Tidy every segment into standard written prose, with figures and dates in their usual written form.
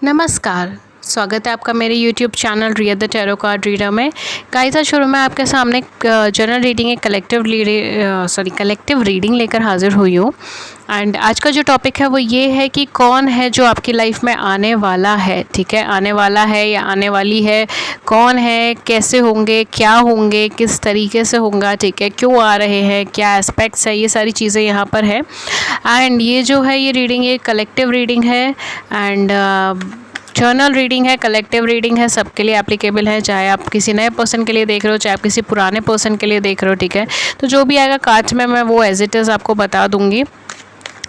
नमस्कार, स्वागत है आपका मेरे YouTube channel real the tarot card reader में। गाइस, आज शुरू में आपके सामने जनरल रीडिंग एक कलेक्टिव रीडिंग लेकर हाजिर हुई हूँ। एंड आज का जो टॉपिक है वो ये है कि कौन है जो आपकी लाइफ में आने वाला है। ठीक है, आने वाला है या आने वाली है, कौन है, कैसे होंगे, क्या होंगे, किस तरीके से होगा, ठीक है, क्यों आ रहे हैं, क्या एस्पेक्ट्स है, ये सारी चीज़ें यहाँ पर है। एंड ये जो है ये रीडिंग एक कलेक्टिव रीडिंग है एंड जर्नल रीडिंग है, कलेक्टिव रीडिंग है, सबके लिए एप्लीकेबल है। चाहे आप किसी नए पर्सन के लिए देख रहे हो, चाहे आप किसी पुराने पर्सन के लिए देख रहे हो, ठीक है। तो जो भी आएगा कार्ड्स में मैं वो एज इट इज़ आपको बता दूंगी।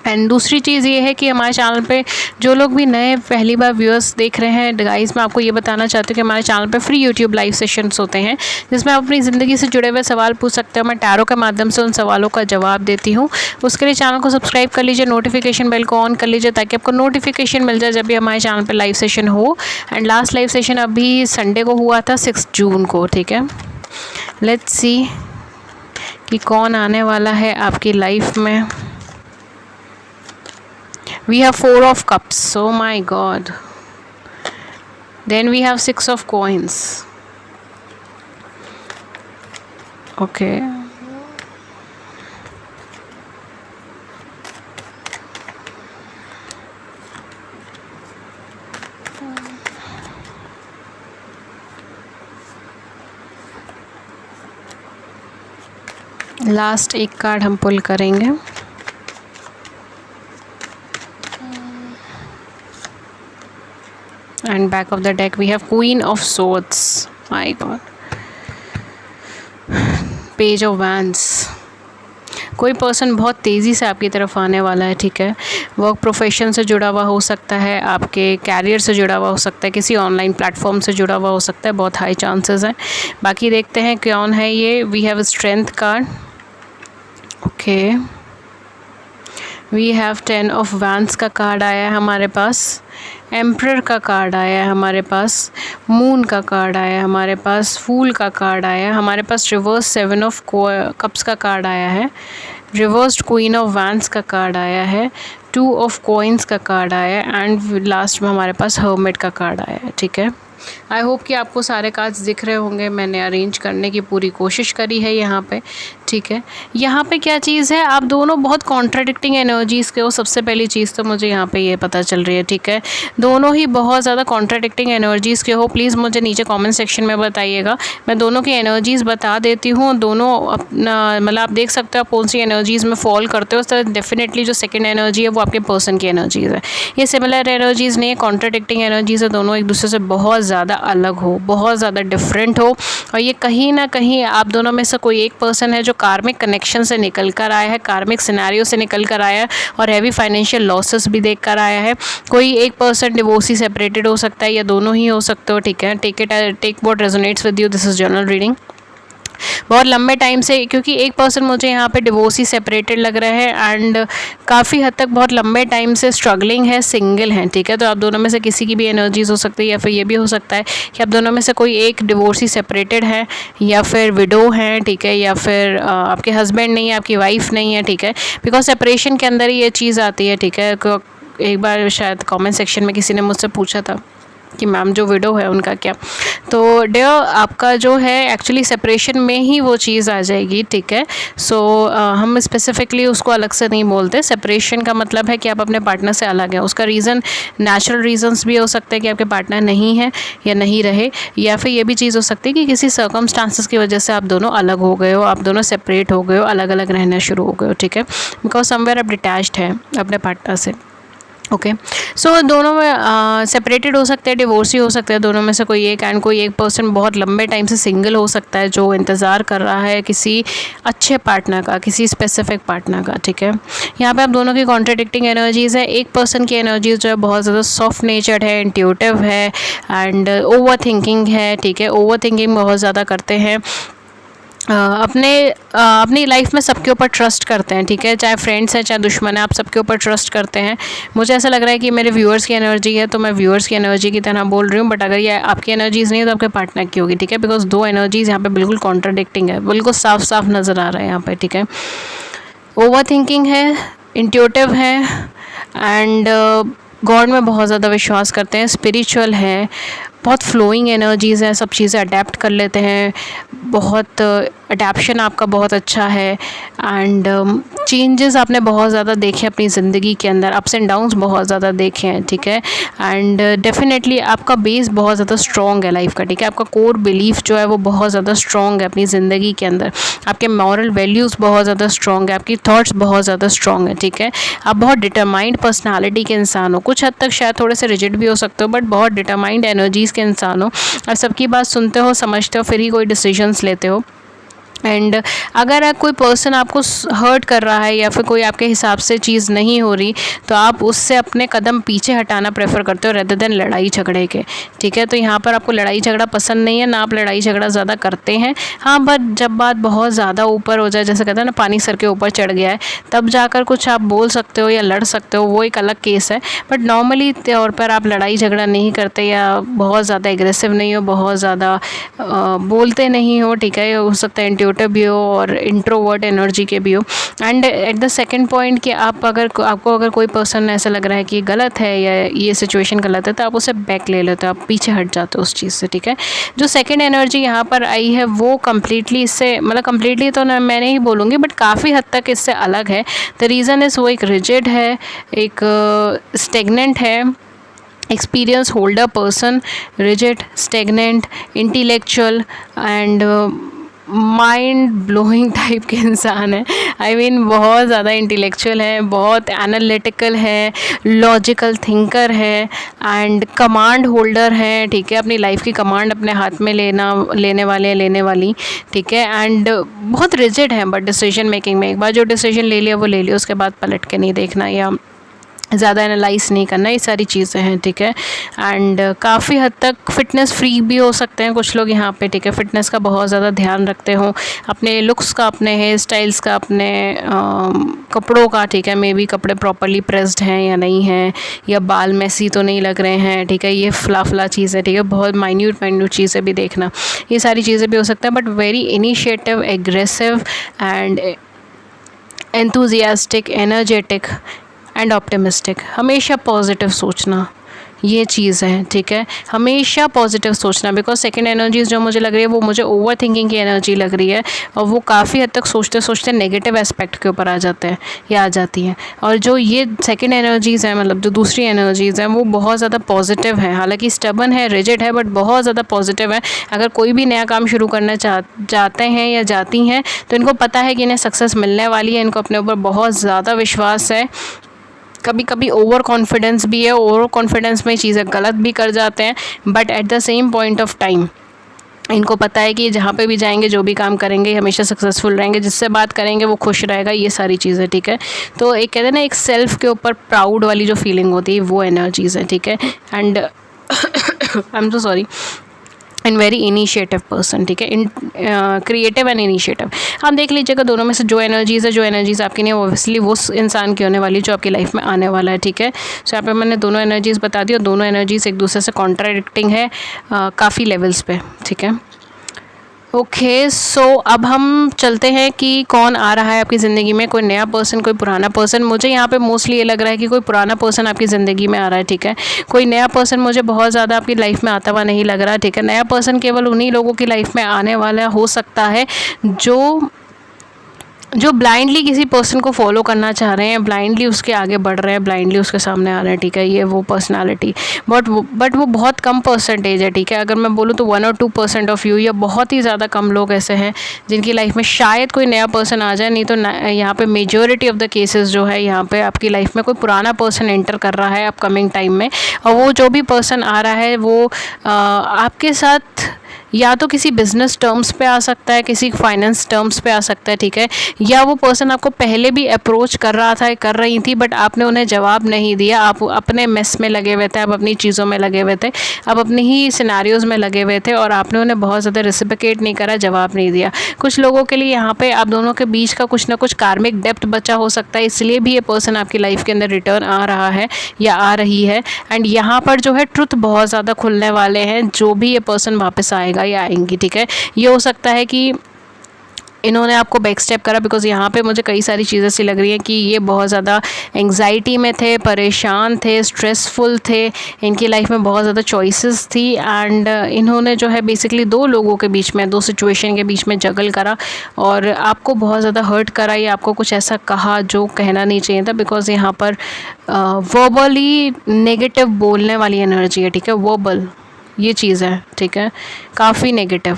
एंड दूसरी चीज़ ये है कि हमारे चैनल पे जो लोग भी नए पहली बार व्यूअर्स देख रहे हैं, गाइस मैं आपको ये बताना चाहती हूँ कि हमारे चैनल पे फ्री यूट्यूब लाइव सेशंस होते हैं जिसमें आप अपनी ज़िंदगी से जुड़े हुए सवाल पूछ सकते हो। मैं टैरो के माध्यम से उन सवालों का जवाब देती हूँ। उसके लिए चैनल को सब्सक्राइब कर लीजिए, नोटिफिकेशन बेल को ऑन कर लीजिए ताकि आपको नोटिफिकेशन मिल जाए जब भी हमारे चैनल पर लाइव सेशन हो। एंड लास्ट लाइव सेशन अभी संडे को हुआ था 6 जून को, ठीक है। लेट्स सी कि कौन आने वाला है आपकी लाइफ में। We have 4 of cups, oh my god. Then we have 6 of coins. Okay. Last एक कार्ड हम पुल करेंगे। And back of the deck we have Queen of Swords. My God. Page of Wands. कोई person बहुत तेज़ी से आपकी तरफ आने वाला है, ठीक है। वर्क प्रोफेशन से जुड़ा हुआ हो सकता है, आपके कैरियर से जुड़ा हुआ हो सकता है, किसी ऑनलाइन प्लेटफॉर्म से जुड़ा हुआ हो सकता है, बहुत हाई चांसेस हैं। बाकी देखते हैं कौन है ये। We have strength card, okay. We have 10 of wands का कार्ड आया है हमारे पास, एम्परर का कार्ड आया है हमारे पास, मून का कार्ड आया है हमारे पास, फूल का कार्ड आया है हमारे पास, रिवर्स 7 ऑफ कप्स का कार्ड आया है, रिवर्स्ड क्वीन ऑफ वैंड्स का कार्ड आया है, 2 ऑफ कॉइन्स का कार्ड आया है एंड लास्ट में हमारे पास हर्मिट का कार्ड आया है, ठीक है। आई होप कि आपको सारे कार्ड्स दिख रहे होंगे। मैंने अरेंज करने की पूरी कोशिश करी है यहाँ पे, ठीक है। यहाँ पे क्या चीज़ है, आप दोनों बहुत कॉन्ट्राडिक्टिंग एनर्जीज़ के हो। सबसे पहली चीज़ तो मुझे यहाँ पे ये पता चल रही है, ठीक है। दोनों ही बहुत ज़्यादा कॉन्ट्राडिक्टिंग एनर्जीज़ के हो। प्लीज़ मुझे नीचे कमेंट सेक्शन में बताइएगा, मैं दोनों की एनर्जीज़ बता देती हूँ। दोनों अपना मतलब आप देख सकते हो आप कौन सी एनर्जीज़ में फॉल करते हो। उस तरह डेफिनेटली जो सेकेंड एनर्जी है वो आपके पर्सन की एनर्जीज़ है। ये सिमिलर एनर्जीज़ नहीं है, कॉन्ट्राडिक्टिंग एनर्जीज़ है। दोनों एक दूसरे से बहुत ज़्यादा अलग हो, बहुत ज़्यादा डिफरेंट हो। और ये कहीं ना कहीं आप दोनों में से कोई एक पर्सन है जो कार्मिक कनेक्शन से निकल कर आया है, कार्मिक सिनेरियो से निकल कर आया है और हैवी फाइनेंशियल लॉसेस भी देख कर आया है। कोई एक पर्सन डिवोर्सी सेपरेटेड हो सकता है या दोनों ही हो सकते हो, ठीक है। Take what resonates with you, this is general reading. बहुत लंबे टाइम से, क्योंकि एक पर्सन मुझे यहाँ पे डिवोर्सी सेपरेटेड लग रहा है एंड काफ़ी हद तक बहुत लंबे टाइम से स्ट्रगलिंग है, सिंगल हैं, ठीक है। तो आप दोनों में से किसी की भी एनर्जीज हो सकती है या फिर ये भी हो सकता है कि आप दोनों में से कोई एक डिवोर्सी सेपरेटेड है या फिर विडो हैं, ठीक है, या फिर आपके हस्बैंड नहीं है, आपकी वाइफ नहीं है, ठीक है। बिकॉज सेपरेशन के अंदर ही ये चीज़ आती है, ठीक है। एक बार शायद कमेंट सेक्शन में किसी ने मुझसे पूछा था कि मैम जो विडो है उनका क्या। तो डियर आपका जो है एक्चुअली सेपरेशन में ही वो चीज़ आ जाएगी, ठीक है। सो हम स्पेसिफिकली उसको अलग से नहीं बोलते। सेपरेशन का मतलब है कि आप अपने पार्टनर से अलग हैं। उसका रीज़न नेचुरल रीजंस भी हो सकते हैं कि आपके पार्टनर नहीं है या नहीं रहे, या फिर ये भी चीज़ हो सकती है कि किसी सर्कमस्टांसेस की वजह से आप दोनों अलग हो गए हो, आप दोनों सेपरेट हो गए हो, अलग अलग रहना शुरू हो गए हो, ठीक है। बिकॉज समवेयर आप डिटैच्ड है अपने पार्टनर से, ओके। सो दोनों में सेपरेटेड हो सकते हैं, डिवोर्सी हो सकते हैं, दोनों में से कोई एक। एंड कोई एक पर्सन बहुत लंबे टाइम से सिंगल हो सकता है जो इंतज़ार कर रहा है किसी अच्छे पार्टनर का, किसी स्पेसिफिक पार्टनर का, ठीक है। यहाँ पे आप दोनों की कॉन्ट्राडिक्टिंग एनर्जीज़ है। एक पर्सन की एनर्जीज जो है बहुत ज़्यादा सॉफ्ट नेचर्ड है, इंट्यूटिव है एंड ओवर थिंकिंग है, ठीक है। ओवर थिंकिंग बहुत ज़्यादा करते हैं, अपनी लाइफ में सबके ऊपर ट्रस्ट करते हैं, ठीक है। चाहे फ्रेंड्स हैं चाहे दुश्मन है, आप सबके ऊपर ट्रस्ट करते हैं। मुझे ऐसा लग रहा है कि मेरे व्यूअर्स की एनर्जी है तो मैं व्यूअर्स की एनर्जी की तरह बोल रही हूँ, बट अगर ये आपकी एनर्जीज़ नहीं है तो आपके पार्टनर की होगी, ठीक है। बिकॉज दो एनर्जीज़ यहाँ पे बिल्कुल कॉन्ट्राडिक्टिंग है, बिल्कुल साफ साफ नज़र आ रहा है यहाँ पे, ठीक है। ओवर थिंकिंग है, इंट्यूटिव है एंड गॉड में बहुत ज़्यादा विश्वास करते हैं, स्पिरिचुअल है, बहुत फ्लोइंग एनर्जीज़ हैं, सब चीज़ें अडेप्ट कर लेते हैं, बहुत अडेप्शन आपका बहुत अच्छा है। एंड चेंजेस आपने बहुत ज़्यादा देखे अपनी ज़िंदगी के अंदर, अप्स एंड डाउन्स बहुत ज़्यादा देखे हैं, ठीक है। एंड डेफिनेटली आपका बेस बहुत ज़्यादा स्ट्रॉन्ग है लाइफ का, ठीक है। आपका कोर बिलीफ जो है वो बहुत ज़्यादा स्ट्रॉन्ग है अपनी ज़िंदगी के अंदर, आपके मॉरल वैल्यूज़ बहुत ज़्यादा स्ट्रॉन्ग है, आपकी थॉट्स बहुत ज़्यादा स्ट्रॉन्ग है, ठीक है। आप बहुत डिटरमाइंड पर्सनालिटी के इंसान हो, कुछ हद तक शायद थोड़े से रिजिड भी हो सकते हो, बट बहुत डिटरमाइंड एनर्जीज़ के इंसान हो और सबकी बात सुनते हो, समझते हो, फिर ही कोई डिसीजंस लेते हो। एंड अगर कोई पर्सन आपको हर्ट कर रहा है या फिर कोई आपके हिसाब से चीज़ नहीं हो रही, तो आप उससे अपने कदम पीछे हटाना प्रेफर करते हो रेदर देन लड़ाई झगड़े के, ठीक है। तो यहाँ पर आपको लड़ाई झगड़ा पसंद नहीं है, ना आप लड़ाई झगड़ा ज़्यादा करते हैं। हाँ, बट जब बात बहुत ज़्यादा ऊपर हो जाए, जैसे कहते हैं ना पानी सर के ऊपर चढ़ गया है, तब जाकर कुछ आप बोल सकते हो या लड़ सकते हो, वो एक अलग केस है। बट नॉर्मली तौर पर आप लड़ाई झगड़ा नहीं करते या बहुत ज़्यादा एग्रेसिव नहीं हो, बहुत ज़्यादा बोलते नहीं हो, ठीक है। हो सकता है इंट्यूटिव भी हो और इंट्रोवर्ट एनर्जी के भी हो। And at the second point कि आपको अगर कोई पर्सन ऐसा लग रहा है कि गलत है या ये सिचुएशन गलत है, तो आप उसे बैक ले लेते हो, आप पीछे हट जाते हो उस चीज़ से, ठीक है। जो सेकंड एनर्जी यहाँ पर आई है वो कम्प्लीटली इससे, मतलब कम्प्लीटली तो मैं नहीं बोलूँगी, बट काफ़ी हद तक इससे अलग है। द रीज़न इज़ वो एक रिजिड है, एक स्टेगनेंट है, experience holder person, rigid, stagnant, intellectual and mind blowing type के इंसान है। आई मीन बहुत ज़्यादा इंटेलेक्चुअल है, बहुत एनालिटिकल है, लॉजिकल थिंकर है एंड कमांड होल्डर है, ठीक है। अपनी लाइफ की कमांड अपने हाथ में लेने वाली, ठीक है। एंड बहुत रिजिड है, बट डिसीजन मेकिंग में एक बार जो डिसीजन ले लिया वो ले लिया, उसके बाद पलट के नहीं देखना या ज़्यादा एनालाइज नहीं करना, ये सारी चीज़ें हैं, ठीक है। एंड काफ़ी हद तक फिटनेस फ्री भी हो सकते हैं कुछ लोग यहाँ पे, ठीक है। फिटनेस का बहुत ज़्यादा ध्यान रखते हो, अपने लुक्स का, अपने हेयर स्टाइल्स का, अपने कपड़ों का, ठीक है। मे बी कपड़े प्रॉपरली प्रेस्ड हैं या नहीं हैं, या बाल मैसी तो नहीं लग रहे हैं, ठीक है। ये फला चीज़ है, ठीक है। बहुत माइन्यूट चीज़ें भी देखना, ये सारी चीज़ें भी हो सकता है। But very initiative, aggressive and enthusiastic, energetic and optimistic, हमेशा पॉजिटिव सोचना, ये चीज़ है, ठीक है। हमेशा पॉजिटिव सोचना, बिकॉज सेकंड एनर्जीज जो मुझे लग रही है वो मुझे ओवर थिंकिंग की एनर्जी लग रही है, और वो काफ़ी हद तक सोचते सोचते नेगेटिव एस्पेक्ट के ऊपर आ जाते हैं या आ जाती हैं। और जो ये सेकंड एनर्जीज़ हैं, मतलब जो दूसरी एनर्जीज़ हैं, वो बहुत ज़्यादा पॉजिटिव है, हालांकि स्टबन है, रिजिड है, बट बहुत ज़्यादा पॉजिटिव है। अगर कोई भी नया काम शुरू करना चाहते हैं या जाती हैं, तो इनको पता है कि इन्हें सक्सेस मिलने वाली है, इनको अपने ऊपर बहुत ज़्यादा विश्वास है। कभी कभी ओवर कॉन्फिडेंस भी है, ओवर कॉन्फिडेंस में चीज़ें गलत भी कर जाते हैं, but at the same point of time इनको पता है कि जहाँ पे भी जाएंगे, जो भी काम करेंगे, हमेशा सक्सेसफुल रहेंगे, जिससे बात करेंगे वो खुश रहेगा, ये सारी चीज़ें, ठीक है। तो एक कहते हैं ना, एक सेल्फ के ऊपर प्राउड वाली जो फीलिंग होती है, वो एनर्जीज़ है, ठीक है। And I am so sorry, and very initiative person, ठीक है। क्रिएटिव एंड इनिशिएटिव, आप देख लीजिएगा दोनों में से जो एनर्जीज़ आपकी नहीं, ऑब्वियसली वो इंसान की होने वाली जो आपकी लाइफ में आने वाला है, ठीक है। सो यहाँ पे मैंने दोनों एनर्जीज़ बता दी, और दोनों एनर्जीज़ एक दूसरे से कॉन्ट्राडिक्टिंग है काफ़ी लेवल्स पे, ठीक है। ओके, सो अब हम चलते हैं कि कौन आ रहा है आपकी ज़िंदगी में, कोई नया पर्सन, कोई पुराना पर्सन। मुझे यहाँ पे मोस्टली ये लग रहा है कि कोई पुराना पर्सन आपकी ज़िंदगी में आ रहा है, ठीक है। कोई नया पर्सन मुझे बहुत ज़्यादा आपकी लाइफ में आता हुआ नहीं लग रहा, ठीक है। नया पर्सन केवल उन्हीं लोगों की लाइफ में आने वाला हो सकता है जो ब्लाइंडली किसी पर्सन को फॉलो करना चाह रहे हैं, ब्लाइंडली उसके आगे बढ़ रहे हैं, ब्लाइंडली उसके सामने आ रहे हैं, ठीक है। ये वो पर्सनालिटी, बट वो बहुत कम परसेंटेज है, ठीक है। अगर मैं बोलूँ तो 1 और 2% ऑफ यू, या बहुत ही ज़्यादा कम लोग ऐसे हैं जिनकी लाइफ में शायद कोई नया पर्सन आ जाए, नहीं तो यहाँ पे मेजॉरिटी ऑफ द केसेस जो है, यहाँ पे आपकी लाइफ में कोई पुराना पर्सन एंटर कर रहा है अपकमिंग टाइम में। और वो जो भी पर्सन आ रहा है वो आपके साथ या तो किसी बिजनेस टर्म्स पे आ सकता है, किसी फाइनेंस टर्म्स पे आ सकता है, ठीक है। या वो पर्सन आपको पहले भी अप्रोच कर रही थी, बट आपने उन्हें जवाब नहीं दिया, आप अपने मेस में लगे हुए थे, आप अपनी चीज़ों में लगे हुए थे, आप अपनी ही सिनेरियोज़ में लगे हुए थे, और आपने उन्हें बहुत ज़्यादा रेसिप्रोकेट नहीं करा, जवाब नहीं दिया। कुछ लोगों के लिए यहाँ पे आप दोनों के बीच का कुछ ना कुछ कार्मिक डेप्थ बचा हो सकता है, इसलिए भी ये पर्सन आपकी लाइफ के अंदर रिटर्न आ रहा है या आ रही है। एंड यहाँ पर जो है ट्रुथ बहुत ज़्यादा खुलने वाले हैं, जो भी ये पर्सन वापस आएगा या आएंगी, ठीक है। ये हो सकता है कि इन्होंने आपको बैक स्टेप करा, बिकॉज यहाँ पे मुझे कई सारी चीज़ें सी लग रही हैं कि ये बहुत ज़्यादा एंग्जाइटी में थे, परेशान थे, स्ट्रेसफुल थे, इनकी लाइफ में बहुत ज़्यादा चॉइसेस थी एंड इन्होंने जो है बेसिकली दो लोगों के बीच में, दो सिचुएशन के बीच में जगल करा और आपको बहुत ज़्यादा हर्ट करा या आपको कुछ ऐसा कहा जो कहना नहीं चाहिए था, बिकॉज यहाँ पर वर्बली नेगेटिव बोलने वाली एनर्जी है, ठीक है, वर्बल ये चीज़ है, ठीक है, काफ़ी नेगेटिव,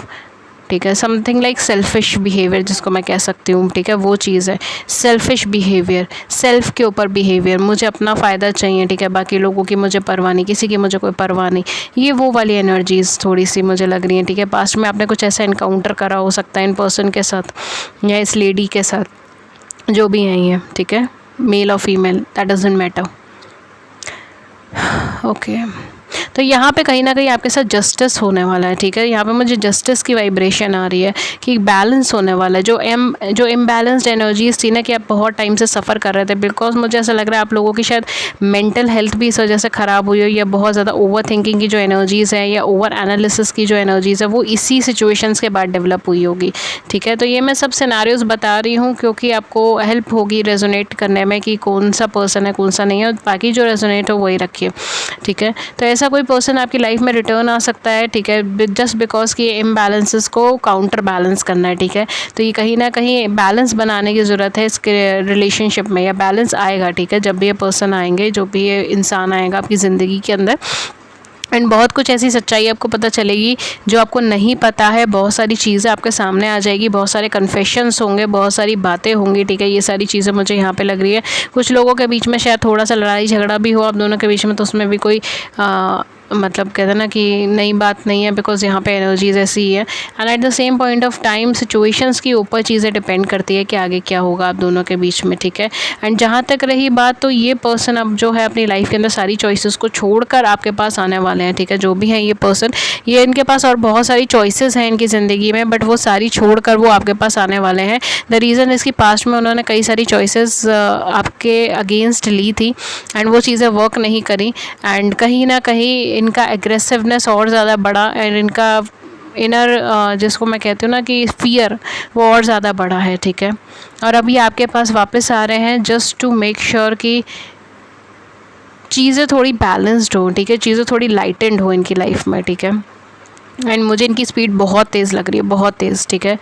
ठीक है, समथिंग लाइक सेल्फिश बिहेवियर जिसको मैं कह सकती हूँ, ठीक है, वो चीज़ है, सेल्फिश बिहेवियर, सेल्फ के ऊपर बिहेवियर, मुझे अपना फ़ायदा चाहिए, ठीक है, बाकी लोगों की मुझे परवाह नहीं, किसी की मुझे कोई परवाह नहीं, ये वो वाली एनर्जीज़ थोड़ी सी मुझे लग रही हैं, ठीक है। पास्ट में आपने कुछ ऐसा इनकाउंटर करा हो सकता है इन पर्सन के साथ या इस लेडी के साथ, जो भी हैं ये, ठीक है, मेल और female that doesn't matter, okay. तो यहाँ पे कहीं ना कहीं आपके साथ जस्टिस होने वाला है, ठीक है, यहाँ पे मुझे जस्टिस की वाइब्रेशन आ रही है कि बैलेंस होने वाला है। जो इम्बैलेंस्ड एनर्जीज थी ना कि आप बहुत टाइम से सफ़र कर रहे थे, बिकॉज मुझे ऐसा लग रहा है आप लोगों की शायद मेंटल हेल्थ भी इस वजह से ख़राब हुई हो, या बहुत ज़्यादा ओवर थिंकिंग की जो एनर्जीज़ है या ओवर एनालिसिस की जो एनर्जीज़ है वो इसी सिचुएशंस के बाद डेवलप हुई होगी, ठीक है। तो ये मैं सब सिनेरियोज़ बता रही हूँ क्योंकि आपको हेल्प होगी रेजोनेट करने में कि कौन सा पर्सन है कौन सा नहीं है, और बाकी जो रेजोनेट हो वही रखिए, ठीक है। तो ऐसा कोई पर्सन आपकी लाइफ में रिटर्न आ सकता है, ठीक है, जस्ट बिकॉज कि इम्बैलेंसेस को काउंटर बैलेंस करना है, ठीक है। तो ये कहीं ना कहीं बैलेंस बनाने की ज़रूरत है इसके रिलेशनशिप में, या बैलेंस आएगा, ठीक है, जब भी ये पर्सन आएंगे, जो भी ये इंसान आएगा आपकी ज़िंदगी के अंदर, एंड बहुत कुछ ऐसी सच्चाई आपको पता चलेगी जो आपको नहीं पता है, बहुत सारी चीज़ें आपके सामने आ जाएगी, बहुत सारे कन्फेशंस होंगे, बहुत सारी बातें होंगी, ठीक है। ये सारी चीज़ें मुझे यहाँ पे लग रही है। कुछ लोगों के बीच में शायद थोड़ा सा लड़ाई झगड़ा भी हो आप दोनों के बीच में, तो उसमें भी कोई मतलब कहते हैं ना कि नई बात नहीं है, बिकॉज यहाँ पे एनर्जीज ऐसी ही है। And at the same point of time situations के ऊपर चीज़ें डिपेंड करती है कि आगे क्या होगा आप दोनों के बीच में, ठीक है। एंड जहाँ तक रही बात, तो ये पर्सन अब जो है अपनी लाइफ के अंदर सारी चॉइसेस को छोड़कर आपके पास आने वाले हैं, ठीक है। जो भी हैं ये पर्सन, ये इनके पास और बहुत सारी चॉइसेस हैं इनकी ज़िंदगी में, बट वो सारी छोड़कर वो आपके पास आने वाले हैं। द रीज़न इसकी पास्ट में उन्होंने कई सारी चॉइसेस आपके अगेंस्ट ली थी एंड वो चीज़ें वर्क नहीं करी, एंड कहीं ना कहीं इनका एग्रेसिवनेस और ज़्यादा बढ़ा, एंड इनका इनर जिसको मैं कहती हूँ ना कि फियर, वो और ज़्यादा बढ़ा है, ठीक है। और अभी आपके पास वापस आ रहे हैं जस्ट टू मेक श्योर कि चीज़ें थोड़ी बैलेंस्ड हो, ठीक है, चीज़ें थोड़ी लाइटेंड हो इनकी लाइफ में, ठीक है। एंड मुझे इनकी स्पीड बहुत तेज़ लग रही है, बहुत तेज़, ठीक है,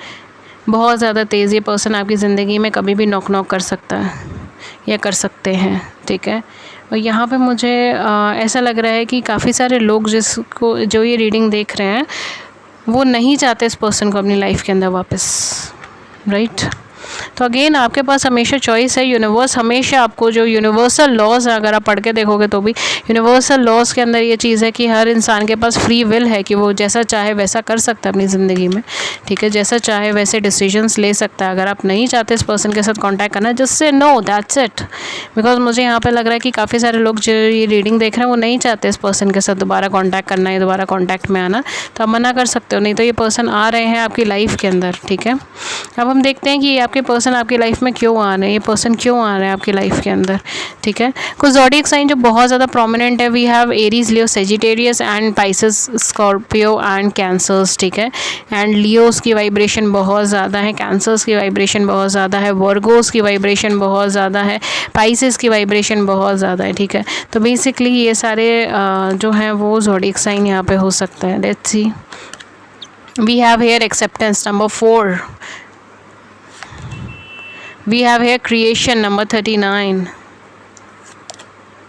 बहुत ज़्यादा तेज़। ये पर्सन आपकी ज़िंदगी में कभी भी नॉक नॉक कर सकता है या कर सकते हैं, ठीक है। और यहाँ पे मुझे ऐसा लग रहा है कि काफ़ी सारे लोग जिसको जो ये रीडिंग देख रहे हैं वो नहीं चाहते इस पर्सन को अपनी लाइफ के अंदर वापस, राइट। तो अगेन आपके पास हमेशा चॉइस है। यूनिवर्स हमेशा आपको जो यूनिवर्सल लॉज है, अगर आप पढ़ के देखोगे तो भी यूनिवर्सल लॉज के अंदर ये चीज़ है कि हर इंसान के पास फ्री विल है कि वो जैसा चाहे वैसा कर सकता है अपनी ज़िंदगी में, ठीक है, जैसा चाहे वैसे डिसीजंस ले सकता है। अगर आप नहीं चाहते इस पर्सन के साथ कॉन्टैक्ट करना, just say no, that's it. Because मुझे यहाँ पर लग रहा है कि काफ़ी सारे लोग जो ये रीडिंग देख रहे हैं वो नहीं चाहते इस पर्सन के साथ दोबारा कॉन्टैक्ट करना या दोबारा कॉन्टैक्ट में आना, तो आप मना कर सकते हो। नहीं तो ये पर्सन आ रहे हैं आपकी लाइफ के अंदर, ठीक है। अब हम देखते हैं कि आपके पर्सन आपकी लाइफ में क्यों आ रहे हैं, ये पर्सन क्यों आ रहे हैं आपकी लाइफ के अंदर, ठीक है। कुछ ज़ोडिएक साइन जो बहुत ज़्यादा प्रोमिनेंट है, we have Aries, Leo, Sagittarius and Pisces, Scorpio and Cancers, ठीक है। एंड लियोस की वाइब्रेशन बहुत ज़्यादा है, कैंसर्स की वाइब्रेशन बहुत ज़्यादा है, वर्गोस की वाइब्रेशन बहुत ज़्यादा है, पाइसेस की वाइब्रेशन बहुत ज़्यादा है, ठीक है। तो बेसिकली ये सारे जो हैं वो ज़ोडिएक साइन यहाँ पे हो सकता है। Let's see, we have here acceptance number 4, we have here creation number 39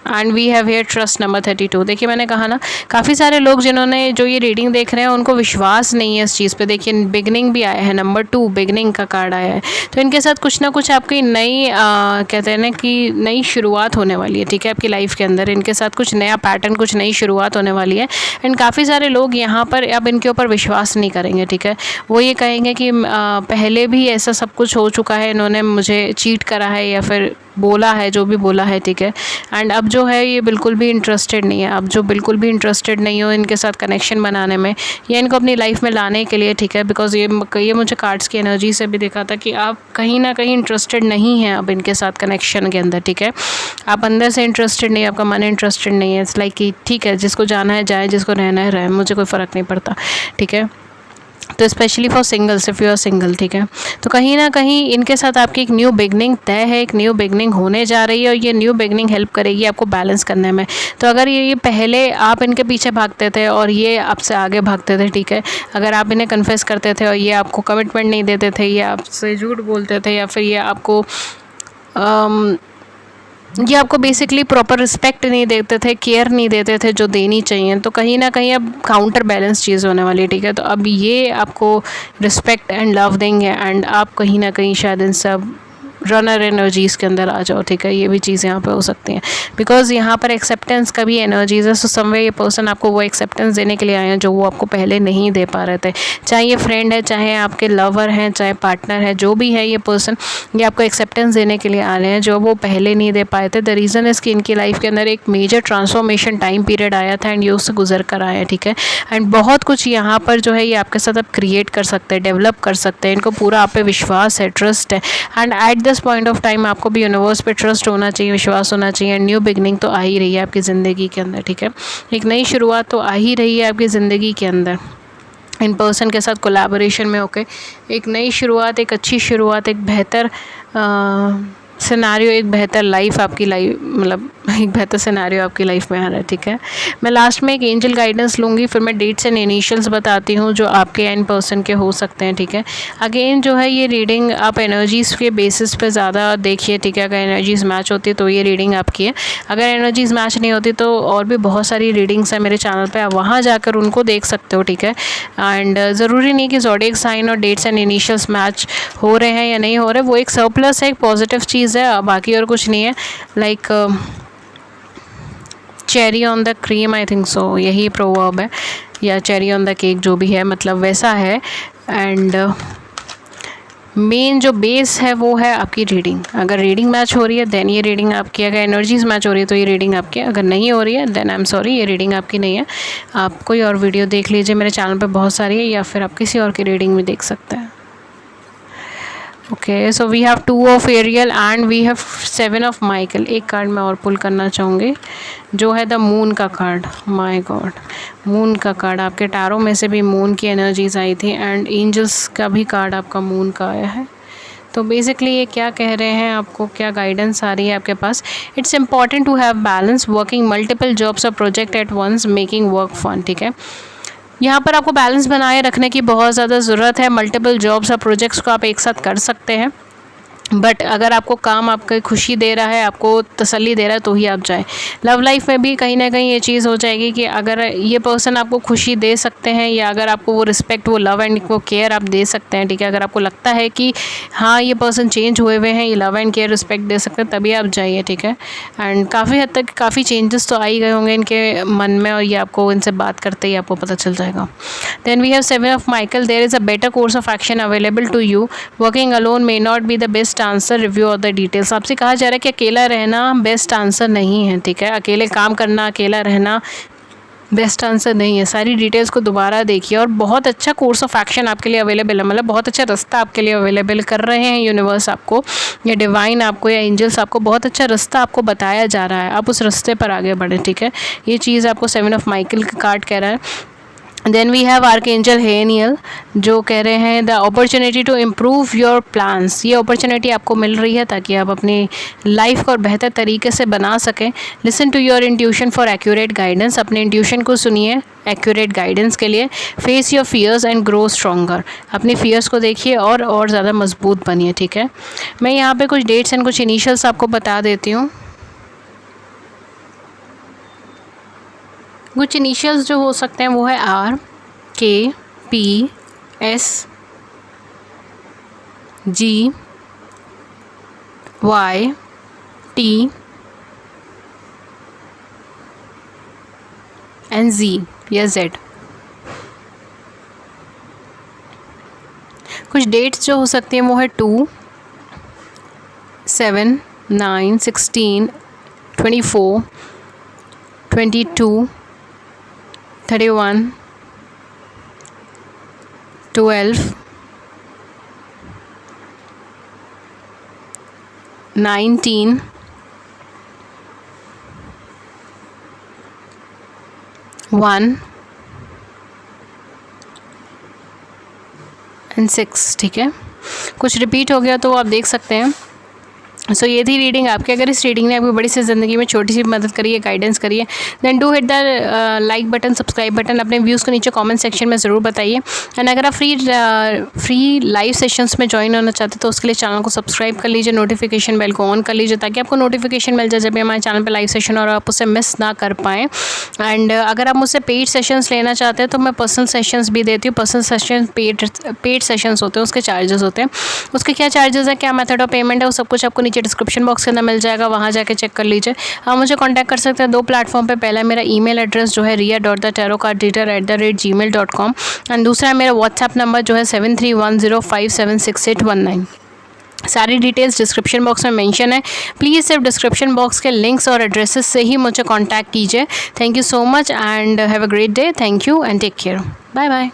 and we have here trust number 32। देखिए मैंने कहा ना, काफ़ी सारे लोग जिन्होंने जो ये रीडिंग देख रहे हैं उनको विश्वास नहीं है इस चीज़ पे। देखिए बिगनिंग भी आया है, नंबर 2 बिगनिंग का कार्ड आया है। तो इनके साथ कुछ ना कुछ आपकी नई कहते हैं ना कि नई शुरुआत होने वाली है, ठीक है, आपकी लाइफ के अंदर इनके साथ कुछ नया पैटर्न, कुछ नई शुरुआत होने वाली है। एंड काफ़ी सारे लोग यहाँ पर अब इनके ऊपर विश्वास नहीं करेंगे, ठीक है। वो ये कहेंगे कि पहले भी ऐसा सब कुछ हो चुका है, इन्होंने मुझे चीट करा है या फिर बोला है जो भी बोला है, ठीक है। एंड अब जो है ये बिल्कुल भी इंटरेस्टेड नहीं है, अब जो बिल्कुल भी इंटरेस्टेड नहीं हो इनके साथ कनेक्शन बनाने में या इनको अपनी लाइफ में लाने के लिए, ठीक है। बिकॉज ये मुझे कार्ड्स की एनर्जी से भी दिखा था कि आप कहीं ना कहीं इंटरेस्टेड नहीं हैं अब इनके साथ कनेक्शन के अंदर, ठीक है। आप अंदर से इंटरेस्टेड नहीं है, आपका मन इंटरेस्टेड नहीं है। इट्स लाइक कि ठीक है, जिसको जाना है जाए, जिसको रहना है रहे, मुझे कोई फ़र्क नहीं पड़ता, ठीक है। तो specially for singles, if you are single, ठीक है। तो कहीं ना कहीं इनके साथ आपकी एक न्यू बिगनिंग तय है, एक न्यू बिगनिंग होने जा रही है और ये न्यू बिगनिंग हेल्प करेगी आपको बैलेंस करने में। तो अगर ये पहले आप इनके पीछे भागते थे और ये आपसे आगे भागते थे, ठीक है, अगर आप इन्हें कन्फेस करते थे और ये आपको कमिटमेंट नहीं देते थे, ये आपसे झूठ बोलते थे, या फिर ये आपको बेसिकली प्रॉपर रिस्पेक्ट नहीं देते थे, केयर नहीं देते थे जो देनी चाहिए, तो कहीं ना कहीं अब काउंटर बैलेंस चीज़ होने वाली है, ठीक है। तो अब ये आपको रिस्पेक्ट एंड लव देंगे एंड आप कहीं ना कहीं शायद इन सब रनर एनर्जीज़ के अंदर आ जाओ, ठीक है। ये भी चीज़ यहाँ पे हो सकती हैं, बिकॉज यहाँ पर एक्सेप्टेंस का भी एनर्जीज है। सो समवे ये पर्सन आपको वो एक्सेप्टेंस देने के लिए आए हैं जो वो आपको पहले नहीं दे पा रहे थे। चाहे ये फ्रेंड है, चाहे आपके लवर हैं, चाहे पार्टनर है, जो भी है ये पर्सन, ये आपको एक्सेप्टेंस देने के लिए आ रहे हैं जो वो पहले नहीं दे पाए थे। द रीज़न इज़ कि इनकी लाइफ के अंदर एक मेजर ट्रांसफॉर्मेशन टाइम पीरियड आया था एंड ये उससे गुजर कर आया, ठीक है। एंड बहुत कुछ यहाँ पर जो है ये आपके साथ अब क्रिएट कर सकते हैं, डेवलप कर सकते हैं। इनको पूरा आप पे विश्वास है, ट्रस्ट है, and at this point of time आपको भी यूनिवर्स पे ट्रस्ट होना चाहिए, विश्वास होना चाहिए। एंड न्यू बिगनिंग तो आ ही रही है आपकी ज़िंदगी के अंदर, ठीक है। एक नई शुरुआत तो आ ही रही है आपकी ज़िंदगी के अंदर इन पर्सन के साथ कोलैबोरेशन में होके। एक नई शुरुआत, एक अच्छी शुरुआत, एक बेहतर सिनेरियो, एक बेहतर लाइफ आपकी लाइफ, मतलब एक बेहतर सिनेरियो आपकी लाइफ में आ रहा है, ठीक है। मैं लास्ट में एक एंजल गाइडेंस लूँगी, फिर मैं डेट्स एंड इनिशियल्स बताती हूँ जो आपके एंड पर्सन के हो सकते हैं, ठीक है। अगेन जो है ये रीडिंग आप एनर्जीज़ के बेसिस पे ज़्यादा देखिए, ठीक है। अगर एनर्जीज़ मैच होती है तो ये रीडिंग आपकी है, अगर एनर्जीज़ मैच नहीं होती तो और भी बहुत सारी रीडिंग्स हैं मेरे चैनल पर, आप वहाँ जाकर उनको देख सकते हो, ठीक है। एंड ज़रूरी नहीं कि ज़ोडिएक साइन और डेट्स एंड इनिशियल्स मैच हो रहे हैं या नहीं हो रहे, वो एक सरप्लस है, एक पॉजिटिव चीज़ है, बाकी और कुछ नहीं है। Like cherry on the cream, I think so यही प्रोवर्ब है, या चेरी ऑन द केक, जो भी है, मतलब वैसा है। एंड मेन जो बेस है वो है आपकी रीडिंग। अगर रीडिंग मैच हो रही है देन ये रीडिंग आपकी, अगर एनर्जीज मैच हो रही है तो ये रीडिंग आपकी, अगर नहीं हो रही है देन आई एम सॉरी, ये रीडिंग आपकी नहीं है। आप कोई और वीडियो देख लीजिए, मेरे चैनल पे बहुत सारी है, या फिर आप किसी और की रीडिंग भी देख सकते हैं। Okay, so we have 2 of Ariel and we have 7 of Michael. एक कार्ड मैं और पुल करना चाहूँगी जो है द मून का कार्ड। माय गॉड, मून का कार्ड, आपके टैरो में से भी मून की एनर्जीज आई थी एंड एंजल्स का भी कार्ड आपका मून का आया है। तो बेसिकली ये क्या कह रहे हैं, आपको क्या गाइडेंस आ रही है आपके पास। It's important to have balance, working multiple jobs और project at once, making work fun, ठीक है। यहाँ पर आपको बैलेंस बनाए रखने की बहुत ज़्यादा ज़रूरत है। मल्टीपल जॉब्स और प्रोजेक्ट्स को आप एक साथ कर सकते हैं, बट अगर आपको काम आपको खुशी दे रहा है, आपको तसल्ली दे रहा है, तो ही आप जाएं। लव लाइफ में भी कहीं ना कहीं ये चीज़ हो जाएगी कि अगर ये पर्सन आपको खुशी दे सकते हैं, या अगर आपको वो रिस्पेक्ट, वो लव एंड वो केयर आप दे सकते हैं, ठीक है। अगर आपको लगता है कि हाँ ये पर्सन चेंज हुए हुए हैं, ये लव एंड केयर रिस्पेक्ट दे सकते हैं, तभी आप जाइए, ठीक है। एंड काफ़ी हद तक काफ़ी चेंजेस तो आ ही गए होंगे इनके मन में, और ये आपको इनसे बात करते ही आपको पता चल जाएगा। Then we have 7 of Michael, there is a better course of action available to you, working alone may not be the best answer, review of the details. आपसे कहा जा रहा है कि अकेला रहना बेस्ट आंसर नहीं है, ठीक है। अकेले काम करना, अकेला रहना बेस्ट आंसर नहीं है। सारी डिटेल्स को दोबारा देखिए, और बहुत अच्छा कोर्स ऑफ एक्शन आपके लिए अवेलेबल है, मतलब बहुत अच्छा रास्ता आपके लिए अवेलेबल कर रहे हैं यूनिवर्स आपको, या डिवाइन आपको, या एंजल्स आपको बहुत अच्छा रास्ता आपको बताया जा रहा है। आप उस रास्ते पर आगे बढ़ें, ठीक है। ये चीज़ आपको 7 ऑफ माइकल का कार्ड कह रहा है। Then we have archangel Haniel जो कह रहे हैं the opportunity to improve your plans. ये अपॉर्चुनिटी आपको मिल रही है ताकि आप अपनी लाइफ को और बेहतर तरीके से बना सकें। Listen to your intuition for accurate guidance. अपने इंट्यूशन को सुनिए एक्यूरेट गाइडेंस के लिए। Face your fears and grow stronger. अपने फियर्स को देखिए और ज़्यादा मजबूत बनिए, ठीक है। मैं यहाँ पे कुछ डेट्स एंड कुछ इनिशियल्स आपको बता देती हूँ। कुछ इनिशियल्स जो हो सकते हैं वो है RKPS GYT एंड Z या Z। कुछ डेट्स जो हो सकती हैं वो है 2, 7, 9, 16, 24, 22, 31, 12, 19, 1, एंड 6, ठीक है। कुछ रिपीट हो गया तो आप देख सकते हैं। सो ये थी रीडिंग आपकी। अगर इस रीडिंग ने आपकी बड़ी सी ज़िंदगी में छोटी सी मदद करी है, गाइडेंस करी है, then do hit the like button, subscribe button. अपने व्यूज़ को नीचे कमेंट सेक्शन में ज़रूर बताइए। एंड अगर आप फ्री लाइव सेशंस में ज्वाइन होना चाहते हैं तो उसके लिए चैनल को सब्सक्राइब कर लीजिए, नोटिफिकेशन बेल को ऑन कर लीजिए ताकि आपको नोटिफिकेशन मिल जाए जब भी हमारे चैनल पर लाइव सेशन और आप उसे मिस ना कर पाएँ। एंड अगर आप मुझसे पेड सेशंस लेना चाहते हैं तो मैं पर्सनल सेशंस भी देती हूँ। पर्सनल सेशन पेड सेशंस होते हैं, उसके चार्जेस होते हैं। उसके क्या चार्जेस है, क्या मेथड ऑफ पेमेंट है, वो सब कुछ आपको नीचे डिस्क्रिप्शन बॉक्स के अंदर मिल जाएगा, वहाँ जाके चेक कर लीजिए। आप मुझे कांटेक्ट कर सकते हैं 2 प्लेटफॉर्म पे। पहला मेरा ईमेल एड्रेस जो है ria.thetarotcardreader@gmail.com एंड दूसरा मेरा व्हाट्सएप नंबर जो है 7310576819। सारी डिटेल्स डिस्क्रिप्शन बॉक्स में मेंशन है। प्लीज़ सिर्फ डिस्क्रिप्शन बॉक्स के लिंक्स और एड्रेसेस से ही मुझे कांटेक्ट कीजिए। Thank you so much and have a great day. Thank you and take care. Bye bye.